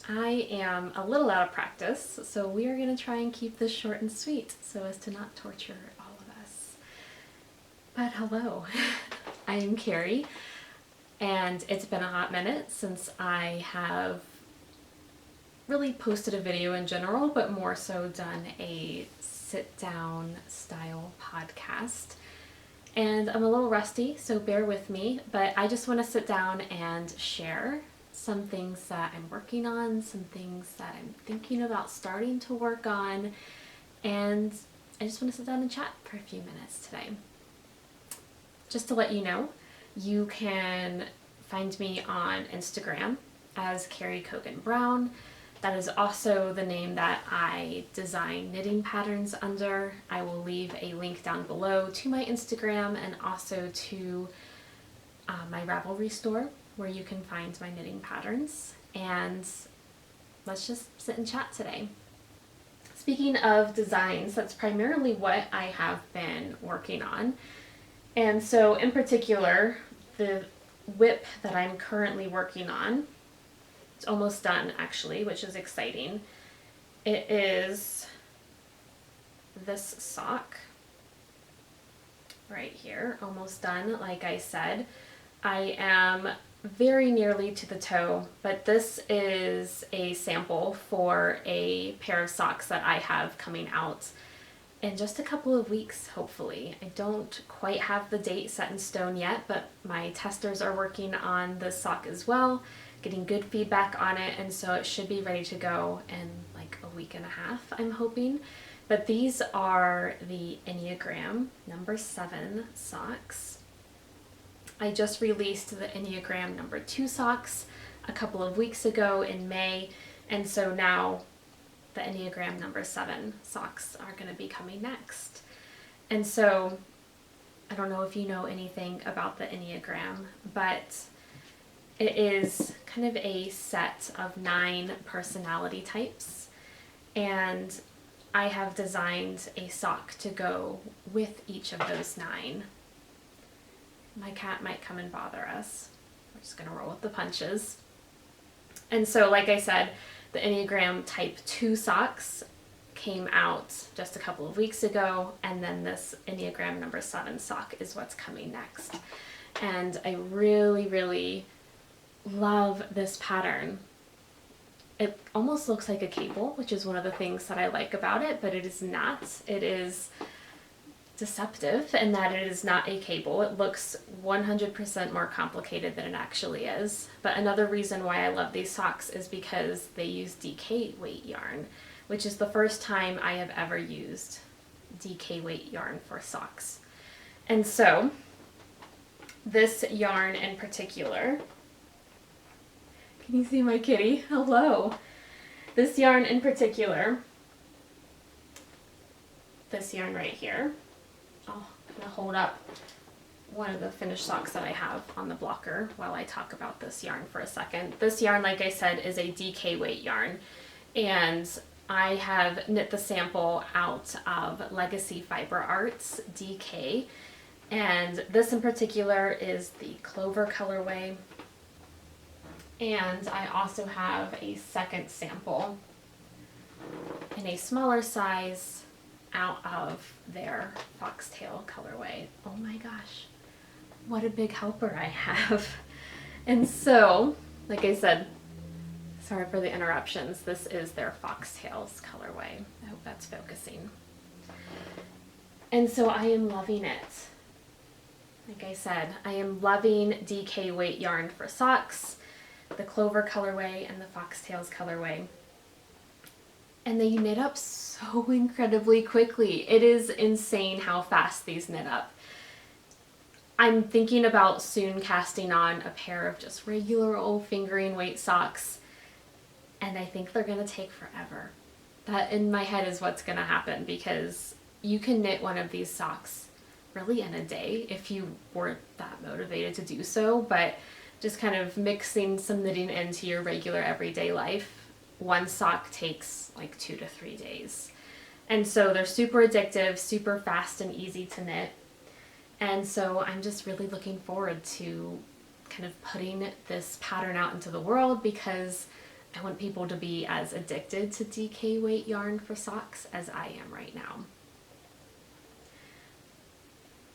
I am a little out of practice, so we are going to try and keep this short and sweet so as to not torture all of us. But hello, I am Carrie, and it's been a hot minute since I have really posted a video in general, but more so done a sit-down style podcast. And I'm a little rusty, so bear with me, but I just want to sit down and share some things that I'm working on, some things that I'm thinking about starting to work on, and I just want to sit down and chat for a few minutes today. Just to let you know, you can find me on Instagram as Carrie Cogan Brown. That is also the name that I design knitting patterns under. I will leave a link down below to my Instagram and also to my Ravelry store where you can find my knitting patterns. And let's just sit and chat today. Speaking of designs, that's primarily what I have been working on. And so in particular, the whip that I'm currently working on, it's almost done actually, which is exciting. It is this sock right here, almost done. Like I said, I am very nearly to the toe, but this is a sample for a pair of socks that I have coming out in just a couple of weeks, hopefully. I don't quite have the date set in stone yet, but my testers are working on this sock as well, getting good feedback on it, and so it should be ready to go in like a week and a half, I'm hoping. But these are the Enneagram No. 7 socks. I just released the Enneagram No. 2 socks a couple of weeks ago in May, and so now the Enneagram No. 7 socks are going to be coming next. And so I don't know if you know anything about the Enneagram, but it is kind of a set of 9 personality types, and I have designed a sock to go with each of those 9. My cat might come and bother us. We're just gonna roll with the punches. And so, like I said, the Enneagram Type 2 socks came out just a couple of weeks ago, and then this Enneagram No. 7 sock is what's coming next. And I really, really love this pattern. It almost looks like a cable, which is one of the things that I like about it, but it is not. It is deceptive in that it is not a cable. It looks 100% more complicated than it actually is. But another reason why I love these socks is because they use DK weight yarn, which is the first time I have ever used DK weight yarn for socks. And so this yarn in particular, can you see my kitty? Hello. This yarn in particular, this yarn right here, I'm going to hold up one of the finished socks that I have on the blocker while I talk about this yarn for a second. This yarn, like I said, is a DK weight yarn, and I have knit the sample out of Legacy Fiber Artz DK, and this in particular is the Clover colorway, and I also have a second sample in a smaller size out of their foxtail colorway. Oh my gosh, what a big helper I have. And so, like I said, sorry for the interruptions, this is their foxtails colorway. I hope that's focusing. And so I am loving it. Like I said, I am loving DK weight yarn for socks, the Clover colorway and the foxtails colorway. And they knit up so incredibly quickly. It is insane how fast these knit up. I'm thinking about soon casting on a pair of just regular old fingering weight socks, and I think they're gonna take forever. That in my head is what's gonna happen, because you can knit one of these socks really in a day if you were that motivated to do so, but just kind of mixing some knitting into your regular everyday life, one sock takes like 2 to 3 days. And so they're super addictive, super fast and easy to knit. And so I'm just really looking forward to kind of putting this pattern out into the world, because I want people to be as addicted to DK weight yarn for socks as I am right now.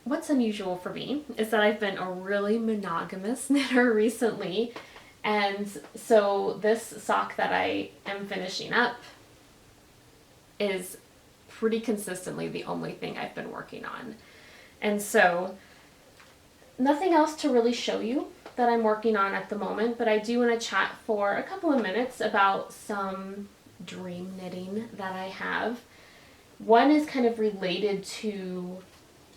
What's unusual for me is that I've been a really monogamous knitter recently, and so this sock that I am finishing up is pretty consistently the only thing I've been working on. And so nothing else to really show you that I'm working on at the moment, but I do want to chat for a couple of minutes about some dream knitting that I have. One is kind of related to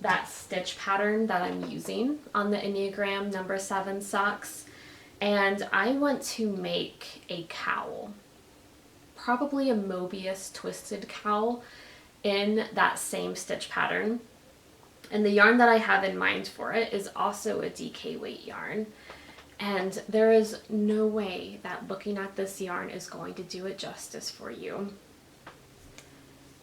that stitch pattern that I'm using on the Enneagram No. 7 socks, and I want to make a cowl, probably a Mobius twisted cowl in that same stitch pattern. And the yarn that I have in mind for it is also a DK weight yarn. And there is no way that looking at this yarn is going to do it justice for you.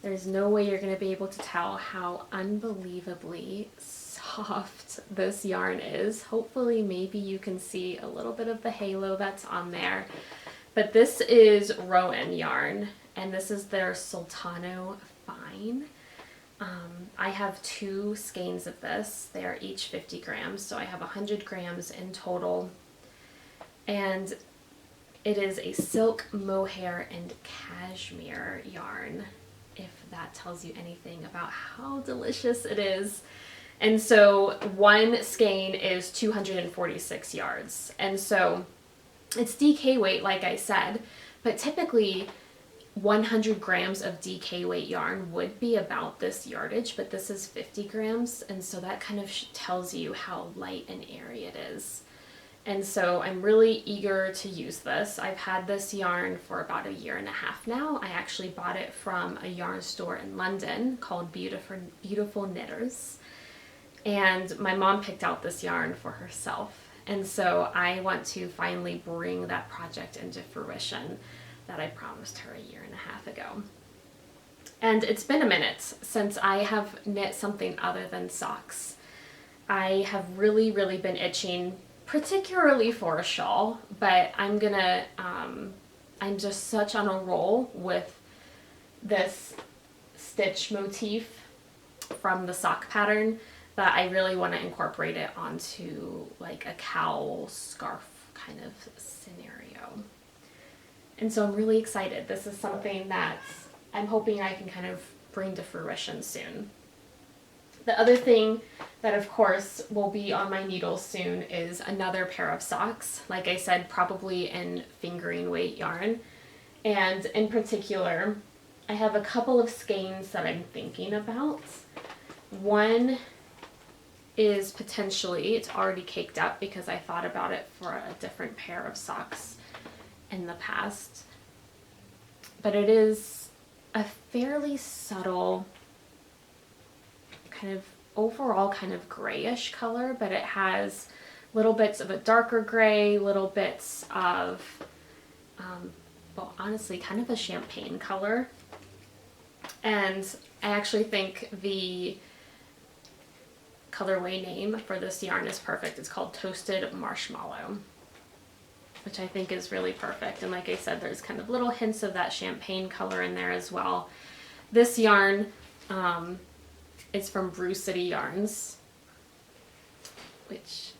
There's no way you're going to be able to tell how unbelievably soft this yarn is. Hopefully maybe you can see a little bit of the halo that's on there. But this is Rowan yarn, and this is their Sultano Fine. I have 2 skeins of this. They are each 50 grams, so I have 100 grams in total. And it is a silk, mohair, and cashmere yarn, if that tells you anything about how delicious it is. And so one skein is 246 yards. And so it's DK weight, like I said, but typically 100 grams of DK weight yarn would be about this yardage, but this is 50 grams, and so that kind of tells you how light and airy it is. And so I'm really eager to use this. I've had this yarn for about 1.5 years now. I actually bought it from a yarn store in London called Beautiful Knitters, and my mom picked out this yarn for herself, and so I want to finally bring that project into fruition that I promised her 1.5 years ago. And it's been a minute since I have knit something other than socks. I have really been itching, particularly for a shawl, but I'm just such on a roll with this stitch motif from the sock pattern that I really want to incorporate it onto like a cowl scarf kind of scenario. And so I'm really excited. This is something that I'm hoping I can kind of bring to fruition soon. The other thing that of course will be on my needles soon is another pair of socks. Like I said, probably in fingering weight yarn. And in particular, I have a couple of skeins that I'm thinking about. One is potentially, it's already caked up because I thought about it for a different pair of socks in the past, but it is a fairly subtle kind of overall kind of grayish color, but it has little bits of a darker gray, little bits of well, honestly kind of a champagne color. And I actually think the colorway name for this yarn is perfect. It's called Toasted Marshmallow, which I think is really perfect. And like I said, there's kind of little hints of that champagne color in there as well. This yarn is from Brew City Yarns, which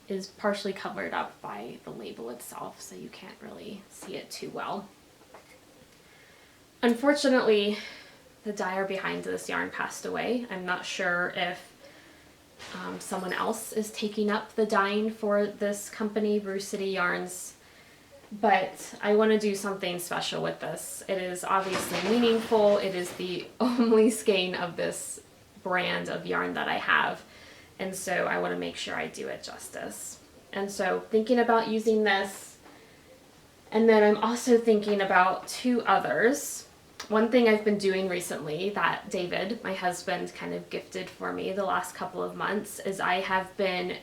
is partially covered up by the label itself, so you can't really see it too well. Unfortunately, the dyer behind this yarn passed away. I'm not sure if someone else is taking up the dyeing for this company, Brew City Yarns, but I want to do something special with this. It is obviously meaningful. It is the only skein of this brand of yarn that I have, and so I want to make sure I do it justice. And so thinking about using this, and then I'm also thinking about 2 others. One thing I've been doing recently that David, my husband, kind of gifted for me the last couple of months is I have been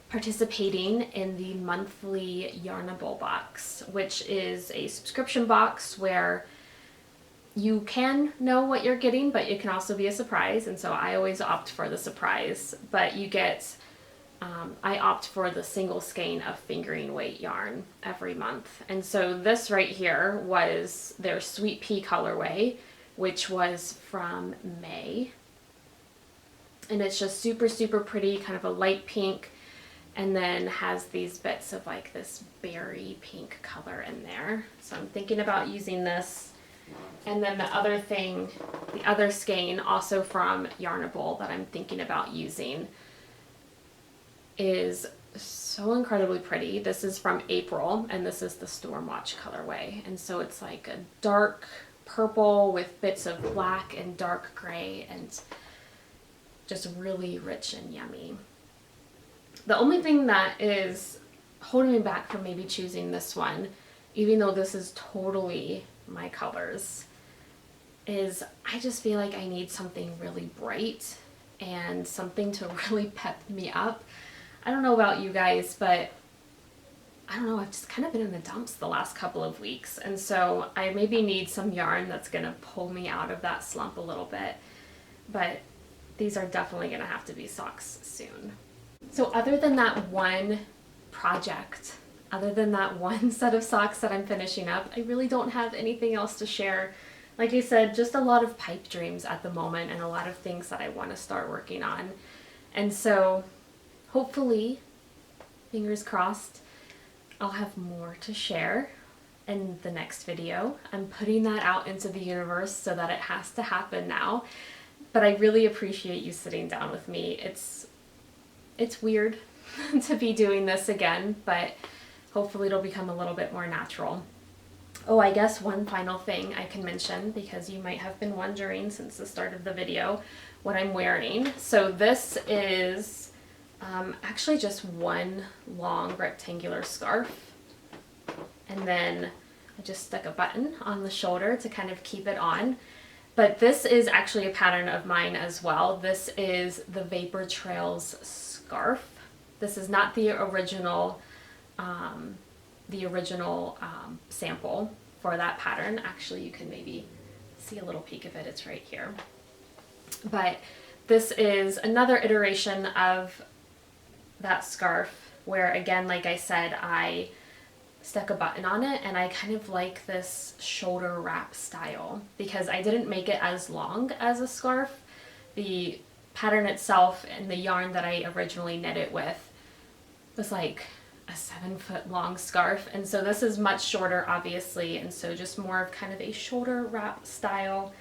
participating in the monthly Yarnable Box, which is a subscription box where you can know what you're getting, but it can also be a surprise, and so I always opt for the surprise. But you get I opt for the single skein of fingering weight yarn every month. And so this right here was their Sweet Pea colorway, which was from May. And it's just super, super pretty, kind of a light pink, and then has these bits of like this berry pink color in there. So I'm thinking about using this. And then the other thing, the other skein, also from Yarnable, that I'm thinking about using is so incredibly pretty. This is from April, and this is the Stormwatch colorway. And so it's like a dark purple with bits of black and dark gray, and just really rich and yummy. The only thing that is holding me back from maybe choosing this one, even though this is totally my colors, is I just feel like I need something really bright and something to really pep me up. I don't know about you guys, but I don't know, I've just kind of been in the dumps the last couple of weeks, and so I maybe need some yarn that's gonna pull me out of that slump a little bit. But these are definitely gonna have to be socks soon. So other than that one project, other than that one set of socks that I'm finishing up, I really don't have anything else to share. Like I said, just a lot of pipe dreams at the moment and a lot of things that I want to start working on. And so hopefully, fingers crossed, I'll have more to share in the next video. I'm putting that out into the universe so that it has to happen now. But I really appreciate you sitting down with me. It's weird to be doing this again, but hopefully it'll become a little bit more natural. Oh, I guess one final thing I can mention, because you might have been wondering since the start of the video what I'm wearing. So this is actually just one long rectangular scarf, and then I just stuck a button on the shoulder to kind of keep it on. But this is actually a pattern of mine as well. This is the Vapor Trails scarf. This is not the original sample for that pattern. Actually, you can maybe see a little peek of it. It's right here. But this is another iteration of that scarf where, again, like I said, I stuck a button on it, and I kind of like this shoulder wrap style because I didn't make it as long as a scarf. The pattern itself and the yarn that I originally knit it with was like a 7-foot long scarf, and so this is much shorter, obviously, and so just more of kind of a shoulder wrap style.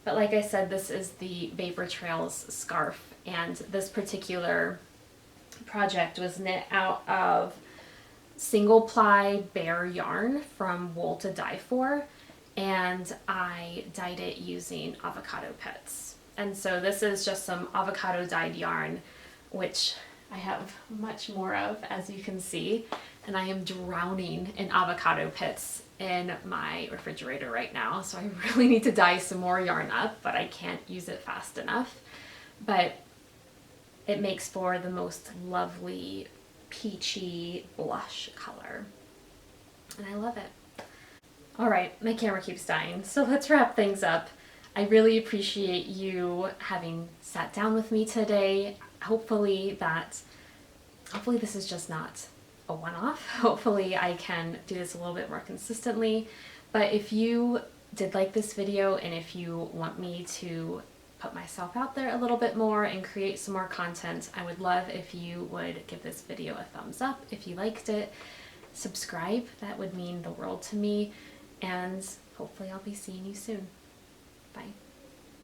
But like I said, this is the Vapor Trails scarf, and this particular project was knit out of single ply bare yarn from Wool to Die For, and I dyed it using avocado pits. And so this is just some avocado dyed yarn, which I have much more of, as you can see, and I am drowning in avocado pits in my refrigerator right now, so I really need to dye some more yarn up, but I can't use it fast enough. But it makes for the most lovely peachy blush color, and I love it. All right, my camera keeps dying, so let's wrap things up. I really appreciate you having sat down with me today. Hopefully this is just not a one-off. Hopefully I can do this a little bit more consistently. But if you did like this video, and if you want me to put myself out there a little bit more and create some more content, I would love if you would give this video a thumbs up if you liked it. Subscribe, that would mean the world to me, and hopefully I'll be seeing you soon. Bye.